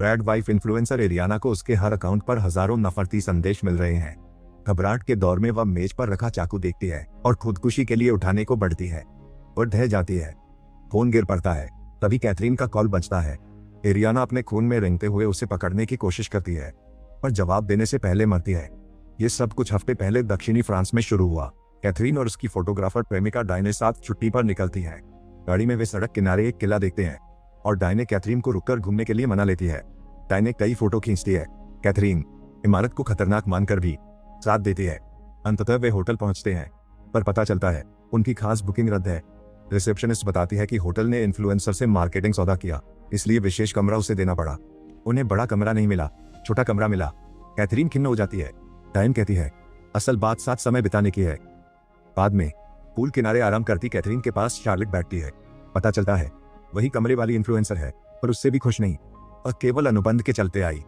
Bread wife influencer Ariana को उसके हर account पर हजारों नफरती संदेश मिल रहे हैं। घबराहट के दौर में वह मेज पर रखा चाकू देखती है और खुदकुशी के लिए उठाने को बढ़ती है और ढह जाती है। फोन गिर पड़ता है। तभी कैथरीन का कॉल बजता है। एरियाना अपने खून में रेंगते हुए उसे पकड़ने की कोशिश करती है, पर जवाब देने से पहले मरती है। ये सब कुछ हफ्ते पहले दक्षिणी फ्रांस में शुरू हुआ। कैथरीन और उसकी फोटोग्राफर प्रेमिका डायने साथ छुट्टी पर निकलती है। गाड़ी में वे सड़क किनारे एक किला देखते हैं और डायने कैथरीन को रुककर घूमने के लिए मना लेती है। डायने कई फोटो खींचती है। कैथरीन इमारत को खतरनाक मानकर भी साथ देती है। अंततः वे होटल पहुंचते हैं, पर पता चलता है उनकी खास बुकिंग रद्द है। रिसेप्शनिस्ट बताती है कि होटल ने इन्फ्लुएंसर से मार्केटिंग सौदा किया, इसलिए विशेष कमरा उसे देना पड़ा। उन्हें बड़ा कमरा नहीं मिला, छोटा कमरा मिला। कैथरीन खिन्न हो जाती है। डायन कहती है असल बात साथ समय बिताने की है। बाद में पूल किनारे आराम करती कैथरीन के पास शार्लेट बैठती है। पता चलता है वही कमरे वाली इन्फ्लुएंसर है, पर उससे भी खुश नहीं और केवल अनुबंध के चलते आई।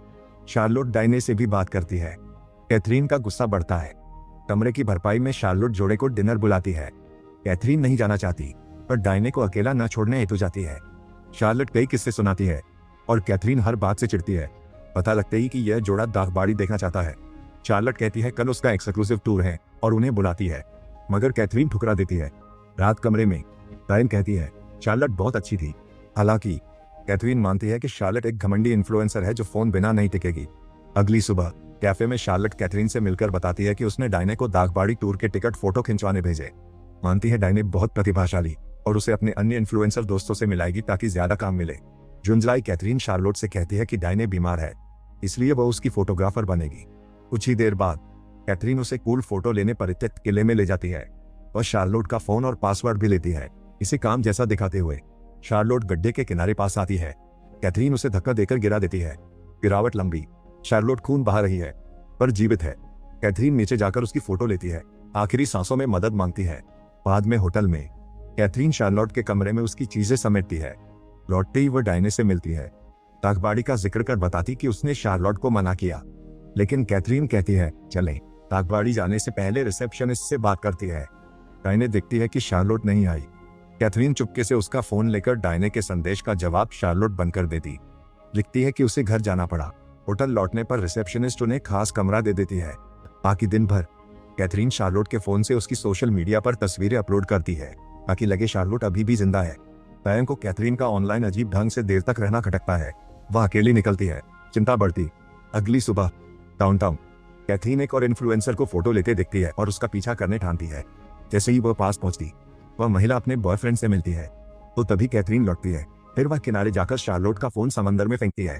शार्लोट डायने से भी बात करती है। कैथरीन का गुस्सा बढ़ता है। कमरे की भरपाई में शार्लोट जोड़े को डिनर बुलाती है। कैथरीन नहीं जाना चाहती, पर डायने को अकेला न छोड़ने हेतु जाती है। शार्लोट कई किस्से सुनाती है और कैथरीन हर बात से चिढ़ती है। पता लगते ही कि यह जोड़ा दागबाड़ी देखना चाहता है। शार्लोट कहती है कल उसका एक्सक्लूसिव टूर है और उन्हें बुलाती है, मगर कैथरीन ठुकरा देती है। रात कमरे में डायन कहती है शार्लोट बहुत अच्छी थी। हालांकि कैथरीन मानती है कि शार्लोट एक घमंडी इन्फ्लुएंसर है जो फोन बिना नहीं टिकेगी। अगली सुबह कैफे में शार्लोट कैथरीन से मिलकर बताती है कि उसने डायने को दागबाड़ी टूर के टिकट फोटो खिंचवाने भेजे। मानती है डायने बहुत प्रतिभाशाली और उसे अपने अन्य इन्फ्लुएंसर दोस्तों से मिलाएगी ताकि ज्यादा काम मिले। झुंझलाई कैथरीन शार्लोट से कहती है कि डायने बीमार है, इसलिए वह उसकी फोटोग्राफर बनेगी। कुछ ही देर बाद कैथरीन उसे कूल फोटो लेने परित्यक्त किले में ले जाती है। वह शार्लोट का फोन और पासवर्ड भी लेती है। इसे काम जैसा दिखाते हुए शार्लोट गड्ढे के किनारे पास आती है। कैथरीन उसे धक्का देकर गिरा देती है। गिरावट लंबी। शार्लोट खून बहा रही है, पर जीवित है। कैथरीन नीचे जाकर उसकी फोटो लेती है। आखिरी सांसों में मदद मांगती है। बाद में होटल में कैथरीन शार्लोट के कमरे में उसकी चीजें समेटती है। लौटते ही वह डायने से मिलती है। दागबाड़ी का जिक्र कर बताती कि उसने शार्लोट को मना किया, लेकिन कैथरीन कहती है चलें। दागबाड़ी जाने से पहले रिसेप्शनिस्ट से बात करती है। डायने देखती है कि शार्लोट नहीं आई। कैथरीन चुपके से उसका फोन लेकर डायने के संदेश का जवाब शार्लोट बनकर देती। लिखती है कि उसे घर जाना पड़ा। होटल लौटने पर रिसेप्शनिस्ट उन्हें खास कमरा दे देती है। बाकी दिन भर कैथरीन शार्लोट के फोन से उसकी सोशल मीडिया पर तस्वीरें अपलोड करती है ताकि लगे शार्लोट अभी भी जिंदा है। डायन को कैथरीन का ऑनलाइन अजीब ढंग से देर तक रहना खटकता है। वह अकेली निकलती है। चिंता बढ़ती। अगली सुबह डाउनटाउन कैथरीन एक और इन्फ्लुएंसर को फोटो लेते दिखती है और उसका पीछा करने ठानती है। जैसे ही वह पास पहुंचती, वह महिला अपने बॉयफ्रेंड से मिलती है, तो तभी कैथरीन लौटती है। फिर वह किनारे जाकर शार्लोट का फोन समंदर में फेंकती है।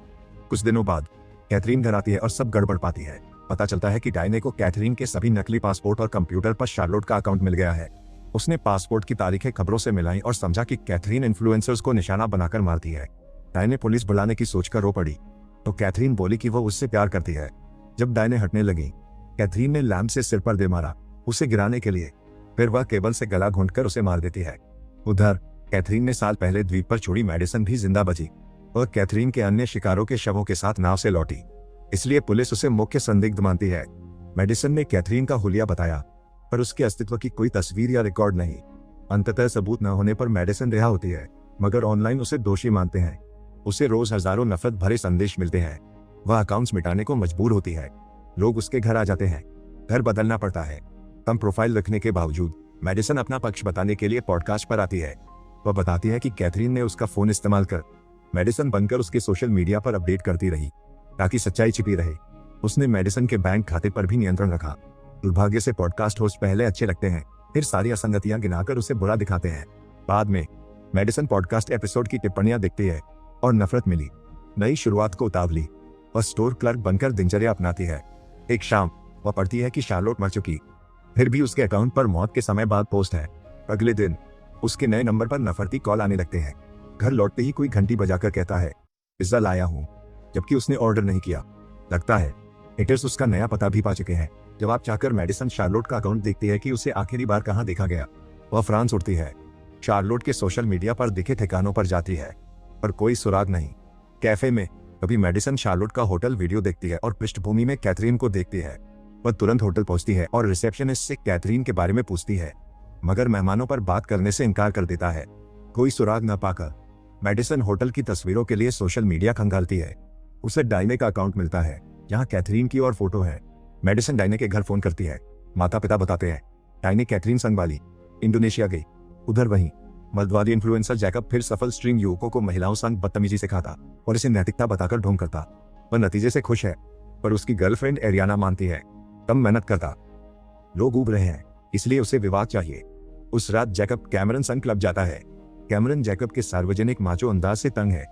कुछ दिनों बाद कैथरीन घर आती है और सब गड़बड़ पाती है। पता चलता है कि डायने को कैथरीन के सभी नकली पासपोर्ट और कंप्यूटर पर शार्लोट का अकाउंट मिल गया है। उसने पासपोर्ट की तारीखें खबरों से मिलाई और समझा कि कैथरीन इन्फ्लुएंसर्स को निशाना बनाकर मारती है। डायने पुलिस बुलाने की सोचकर रो पड़ी, तो कैथरीन बोली कि वो उससे प्यार करती है। जब डायने हटने लगी, कैथरीन ने लैम्प से सिर पर दे मारा, उसे गिराने के लिए। फिर वह केबल से गला घोंटकर उसे मार देती है। उधर कैथरीन ने साल पहले द्वीप पर छोड़ी मेडिसन भी जिंदा बची और कैथरीन के अन्य शिकारों के शवों के साथ नाव से लौटी, इसलिए पुलिस उसे मुख्य संदिग्ध मानती है। मेडिसन ने कैथरीन का हुलिया बताया, पर उसके अस्तित्व की कोई तस्वीर या रिकॉर्ड नहीं। अंततः सबूत न होने पर मेडिसन रिहा होती है, मगर ऑनलाइन उसे दोषी मानते हैं। उसे रोज हजारों नफरत भरे संदेश मिलते हैं। वह अकाउंट्स मिटाने को मजबूर होती है। लोग उसके घर आ जाते हैं। घर बदलना पड़ता है। कम प्रोफाइल रखने के बावजूद मेडिसन अपना पक्ष बताने के लिए पॉडकास्ट पर आती है। वह बताती है कि कैथरीन ने उसका फोन इस्तेमाल कर मेडिसन बनकर उसके सोशल मीडिया पर अपडेट करती रही ताकि सच्चाई छिपी रहे। उसने मेडिसन के बैंक खाते पर भी नियंत्रण रखा। दुर्भाग्य से पॉडकास्ट होस्ट पहले अच्छे लगते हैं, फिर सारी असंगतियां गिनाकर उसे बुरा दिखाते हैं। बाद में मेडिसन पॉडकास्ट एपिसोड की टिप्पणियां देखती है और नफरत मिली। नई शुरुआत को उतावली। वह स्टोर क्लर्क बनकर दिनचर्या अपनाती है। एक शाम वह पढ़ती है कि शार्लोट मर चुकी, फिर भी उसके अकाउंट पर मौत के समय बाद पोस्ट है। अगले दिन उसके नए नंबर पर नफरती कॉल आने लगते हैं। घर लौटते ही कोई घंटी बजाकर कहता है पिज्जा लाया हूँ, जबकि उसने ऑर्डर नहीं किया। लगता है हेटर्स उसका नया पता भी पा चुके हैं। जवाब चाहकर मेडिसन शार्लोट का अकाउंट देखती है कि उसे आखिरी बार कहाँ देखा गया। वह फ्रांस उड़ती है। शार्लोट के सोशल मीडिया पर दिखे ठिकानों पर जाती है, पर कोई सुराग नहीं। कैफे में कभी मेडिसन शार्लोट का होटल वीडियो देखती है और पृष्ठभूमि में कैथरीन को देखती है। वह तुरंत होटल पहुंचती है और रिसेप्शनिस्ट से कैथरीन के बारे में पूछती है, मगर मेहमानों पर बात करने से इनकार कर देता है। कोई सुराग न पाकर मेडिसन होटल की तस्वीरों के लिए सोशल मीडिया खंगालती है। उसे डायने का अकाउंट मिलता है जहाँ कैथरीन की और फोटो है। मेडिसन डायने के घर फोन करती है। माता पिता बताते हैं डायने कैथरीन संग वाली इंडोनेशिया गई। उधर वहीं मर्दवादी इन्फ्लुएंसर जैकब फिर सफल स्ट्रिंग युवकों को महिलाओं संग बदतमीजी सिखाता और इसे नैतिकता बताकर ढोंग करता। वह नतीजे से खुश है, पर उसकी गर्लफ्रेंड एरियाना मानती है कम मेहनत करता, लोग उब रहे हैं, इसलिए उसे विवाह चाहिए। उस रात जैकब कैमरन संग क्लब जाता है। कैमरन जैकब के सार्वजनिक माचो अंदाज से तंग है।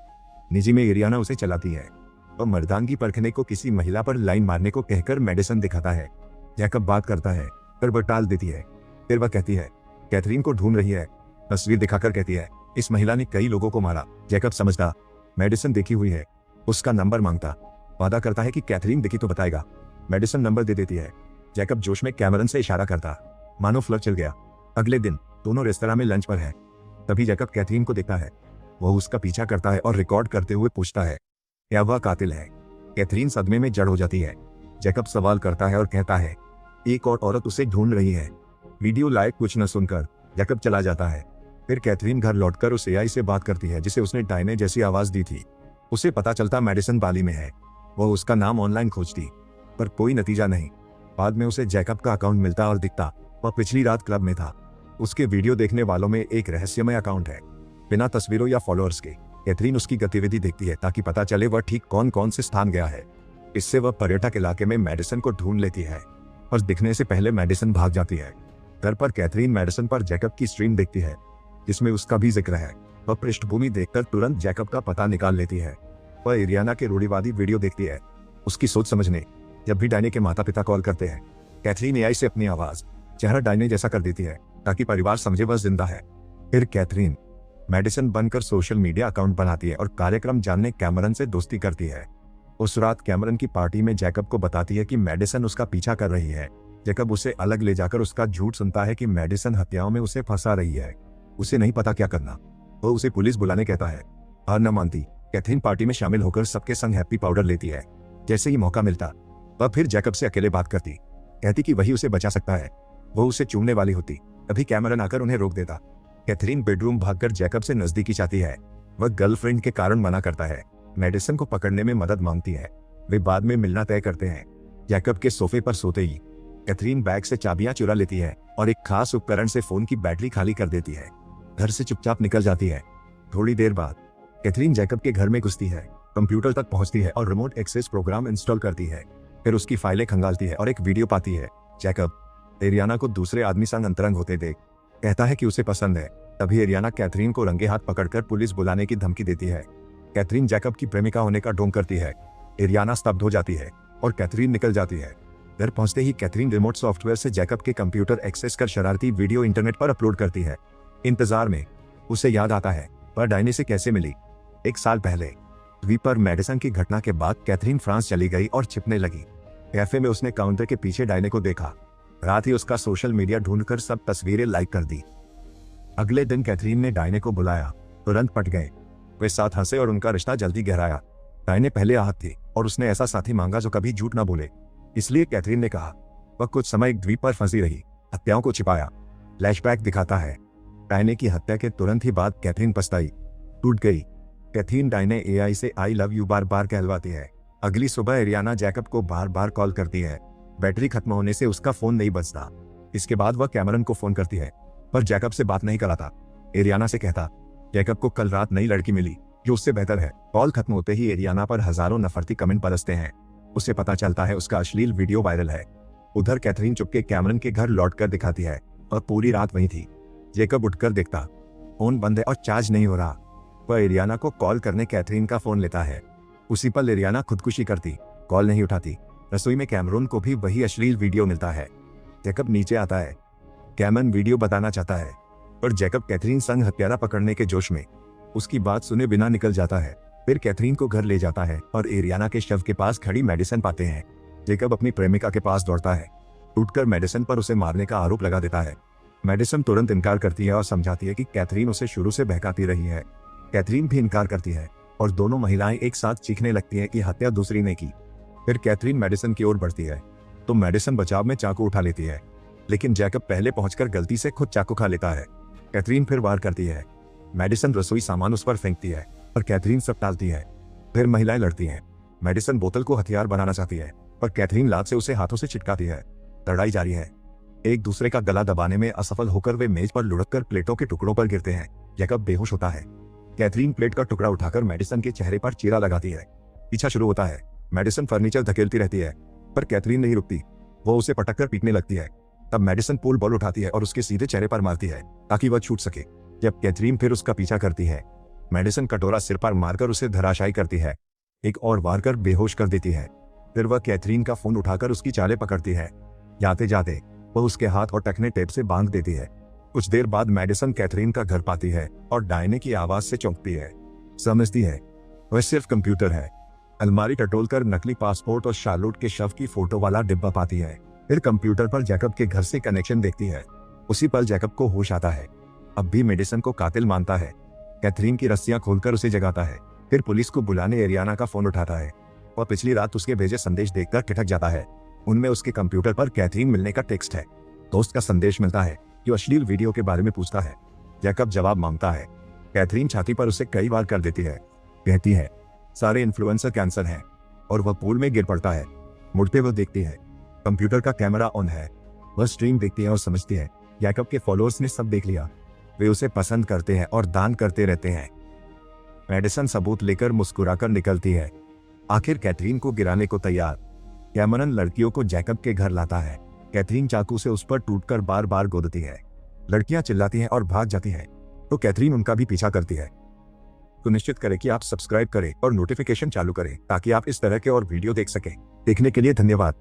निजी में एरियाना उसे चलाती है और मर्दानगी परखने को किसी महिला पर लाइन मारने को कहकर मेडिसन दिखाता है। जैकब बात करता है पर वह टाल देती है। फिर वह कहती है कैथरीन को ढूंढ रही है। तस्वीर दिखाकर कहती है इस महिला ने कई लोगों को मारा। जैकब समझता मेडिसन देखी हुई है, उसका नंबर मांगता। वादा करता है कि कैथरीन दिखी तो बताएगा। मेडिसन नंबर दे देती है। जैकब जोश में कैमरन से इशारा करता, मानो फ्लर्ट चल गया। अगले दिन दोनों रेस्तरां में लंच पर है। तभी जैकब कैथरीन को देखता है। वह उसका पीछा करता है और रिकॉर्ड करते हुए पूछता है क्या वह कातिल है। कैथरीन सदमे में जड़ हो जाती है। जैकब सवाल करता है और कहता है एक और औरत उसे ढूंढ रही है। वीडियो लाइक कुछ न सुनकर जैकब चला जाता है। फिर कैथरीन घर लौटकर उस एआई से बात करती है जिसे उसने डायने जैसी आवाज दी थी। उसे पता चलता मेडिसन बाली में है। वह उसका नाम ऑनलाइन खोजती, पर कोई नतीजा नहीं। बाद में उसे जैकब का अकाउंट मिलता और दिखता वह पिछली रात क्लब में था। उसके वीडियो देखने वालों में एक रहस्यमय अकाउंट है, बिना तस्वीरों या फॉलोअर्स के। कैथरीन उसकी गतिविधि देखती है ताकि पता चले वह ठीक कौन कौन से स्थान गया है। इससे वह पर्यटक इलाके में मेडिसन को ढूंढ लेती है और दिखने से पहले मेडिसन भाग जाती है। घर पर कैथरीन मेडिसन पर जैकब की स्ट्रीम देखती है जिसमें उसका भी जिक्र है। वह पृष्ठभूमि देखकर तुरंत जैकब का पता निकाल लेती है। वह एरियाना के रूढ़िवादी वीडियो देखती है। उसकी सोच समझने जब भी डायने के माता पिता कॉल करते हैं, कैथरीन एआई से अपनी आवाज चेहरा डायने जैसा कर देती है ताकि परिवार समझे वह जिंदा है। फिर कैथरीन मेडिसन बनकर सोशल मीडिया अकाउंट बनाती है और कार्यक्रम जानने कैमरन से दोस्ती करती है। उस रात कैमरन की पार्टी में जैकब को बताती है कि मेडिसन उसका पीछा कर रही है। जैकब उसे अलग ले जाकर उसका झूठ सुनता है कि मेडिसन हत्याओं में उसे फंसा रही है। उसे नहीं पता क्या करना। वो उसे पुलिस बुलाने कहता है। हार न मानती कैथरीन पार्टी में शामिल होकर सबके संग हैप्पी पाउडर लेती है। जैसे ही मौका मिलता वह फिर जैकब से अकेले बात करती, कहती कि वही उसे बचा सकता है। वो उसे चूमने वाली होती, तभी कैमरन आकर उन्हें रोक देता। कैथरीन बेडरूम भागकर जैकब से नजदीकी चाहती है। वह गर्लफ्रेंड के कारण मना करता है। मेडिसन को पकड़ने में मदद मांगती है। वे बाद में मिलना तय करते हैं। जैकब के सोफे पर सोते ही कैथरीन बैग से चाबियां चुरा लेती है और एक खास उपकरण से फोन की बैटरी खाली कर देती है। घर से चुपचाप निकल जाती है। थोड़ी देर बाद कैथरीन जैकब के घर में घुसती है, कंप्यूटर तक पहुंचती है और रिमोट एक्सेस प्रोग्राम इंस्टॉल करती है। फिर उसकी फाइलें खंगालती है और एक वीडियो पाती है। जैकब एरियाना को दूसरे आदमी संग अंतरंग होते देख कहता है कि उसे पसंद है। तभी एरियाना कैथरीन को रंगे हाथ पकड़कर पुलिस बुलाने की धमकी देती है। कैथरीन जैकब की प्रेमिका होने का ढोंग करती है। एरियाना स्तब्ध हो जाती है और कैथरीन निकल जाती है। घर पहुंचते ही कैथरीन रिमोट सॉफ्टवेयर से जैकब के कंप्यूटर एक्सेस कर शरारती वीडियो इंटरनेट पर अपलोड करती है। इंतजार में उसे याद आता है पर डायने से कैसे मिली। 1 साल पहले द्वीप पर मेडिसन की घटना के बाद कैथरीन फ्रांस चली गई और छिपने लगी। कैफे में उसने काउंटर के पीछे डायने को देखा। रात ही उसका सोशल मीडिया ढूंढकर सब तस्वीरें लाइक कर दी। अगले दिन कैथरीन ने डायने को बुलाया, तुरंत पट गए। वे साथ हंसे और उनका रिश्ता जल्दी गहराया। डायने पहले आहत थी और उसने ऐसा साथी मांगा जो कभी झूठ ना बोले। इसलिए कैथरीन ने कहा। वह कुछ समय एक द्वीप पर फंसी रही, हत्याओं को छिपाया। फ्लैशबैक दिखाता है डायने की हत्या के तुरंत ही बाद कैथरीन पछताई, टूट गई। कैथरीन डायने एआई से आई लव यू बार बार कहलवाती है। अगली सुबह एरियाना जैकब को बार बार कॉल करती है। बैटरी खत्म होने से उसका फोन नहीं बजता। इसके बाद वह कैमरन को फोन करती है पर जैकब से बात नहीं कराता। एरियाना से कहता जैकब को कल रात नई लड़की मिली जो उससे बेहतर है। कॉल खत्म होते ही एरियाना पर हजारों नफरती कमेंट बरसते हैं। उसे पता चलता है उसका अश्लील वीडियो वायरल है। उधर कैथरीन चुपके कैमरन के घर लौटकर दिखाती है और पूरी रात वहीं थी। जैकब उठकर देखता फोन बंद है और चार्ज नहीं हो रहा। वह एरियाना को कॉल करने कैथरीन का फोन लेता है। उसी पल एरियाना खुदकुशी करती, कॉल नहीं उठाती। रसोई में कैमरून को भी वही अश्लील वीडियो मिलता है। जैकब नीचे आता है। कैमरन वीडियो बताना चाहता है पर जैकब कैथरीन संग हत्यारा पकड़ने के जोश में उसकी बात सुने बिना निकल जाता है। फिर कैथरीन को घर ले जाता है और एरियाना के शव के पास खड़ी मेडिसन पाते हैं। जैकब अपनी प्रेमिका के पास दौड़ता है, टूटकर मेडिसन पर उसे मारने का आरोप लगा देता है। मेडिसन तुरंत इनकार करती है और समझाती है कि कैथरीन उसे शुरू से बहकाती रही है। कैथरीन भी इनकार करती है और दोनों महिलाएं एक साथ चीखने लगती हैं कि हत्या दूसरी ने की। फिर कैथरीन मेडिसन की ओर बढ़ती है तो मेडिसन बचाव में चाकू उठा लेती है, लेकिन जैकब पहले पहुंचकर गलती से खुद चाकू खा लेता है। कैथरीन फिर वार करती है। मेडिसन रसोई सामान उस पर फेंकती है और कैथरीन सब टालती है। फिर महिलाएं लड़ती हैं। मेडिसन बोतल को हथियार बनाना चाहती है, पर कैथरीन लात से उसे हाथों से चिटकाती है। लड़ाई जारी है। एक दूसरे का गला दबाने में असफल होकर वे मेज पर लुढ़ककर प्लेटों के टुकड़ों पर गिरते हैं। जैकब बेहोश होता है। कैथरीन प्लेट का टुकड़ा उठाकर मेडिसन के चेहरे पर चीरा लगाती है। पीछा शुरू होता है। मेडिसन फर्नीचर धकेलती रहती है, पर कैथरीन नहीं रुकती। वो उसे पटककर पीटने लगती है। तब मेडिसन पूल बॉल उठाती है और उसके सीधे चेहरे पर मारती है ताकि वह छूट सके। जब कैथरीन फिर उसका पीछा करती है, मेडिसन कटोरा सिर पर मारकर उसे धराशायी करती है। एक और वार कर बेहोश कर देती है। फिर वह कैथरीन का फोन उठाकर उसकी चालें पकड़ती है। जाते जाते वह उसके हाथ और टखने टेप से बांध देती है। कुछ देर बाद मेडिसन कैथरीन का घर पाती है और डायने की आवाज से चौंकती है। समझती है वह सिर्फ कंप्यूटर है। अलमारी टटोलकर नकली पासपोर्ट और शार्लोट के शव की फोटो वाला डिब्बा पाती है। फिर कंप्यूटर पर जैकब के घर से कनेक्शन देखती है। उसी पल जैकब को होश आता है। अब भी मेडिसन को कातिल मानता है। कैथरीन की रस्सियां खोलकर उसे जगाता है। फिर पुलिस को बुलाने एरियाना का फोन उठाता है और पिछली रात उसके भेजे संदेश देखकर ठिठक जाता है। उनमें उसके कंप्यूटर पर कैथरीन मिलने का टेक्स्ट है। दोस्त का संदेश मिलता है जो अश्लील वीडियो के बारे में पूछता है। जैकब जवाब मांगता है। कैथरीन छाती पर उसे कई बार कर देती है। कहती है सारे इन्फ्लुएंसर कैंसर हैं, और वह पूल में गिर पड़ता है। मुड़ते वह देखती है कंप्यूटर का कैमरा ऑन है। वह स्ट्रीम देखती है और समझती है जैकब के फॉलोअर्स ने सब देख लिया। वे उसे पसंद करते हैं और दान करते रहते हैं। मेडिसन सबूत लेकर मुस्कुराकर निकलती है। आखिर कैथरीन को गिराने को तैयार। कैमरन लड़कियों को जैकब के घर लाता है। कैथरीन चाकू से उस पर टूटकर बार बार गोदती है। लड़कियां चिल्लाती हैं और भाग जाती हैं, तो कैथरीन उनका भी पीछा करती है। तो निश्चित करें कि आप सब्सक्राइब करें और नोटिफिकेशन चालू करें ताकि आप इस तरह के और वीडियो देख सकें। देखने के लिए धन्यवाद।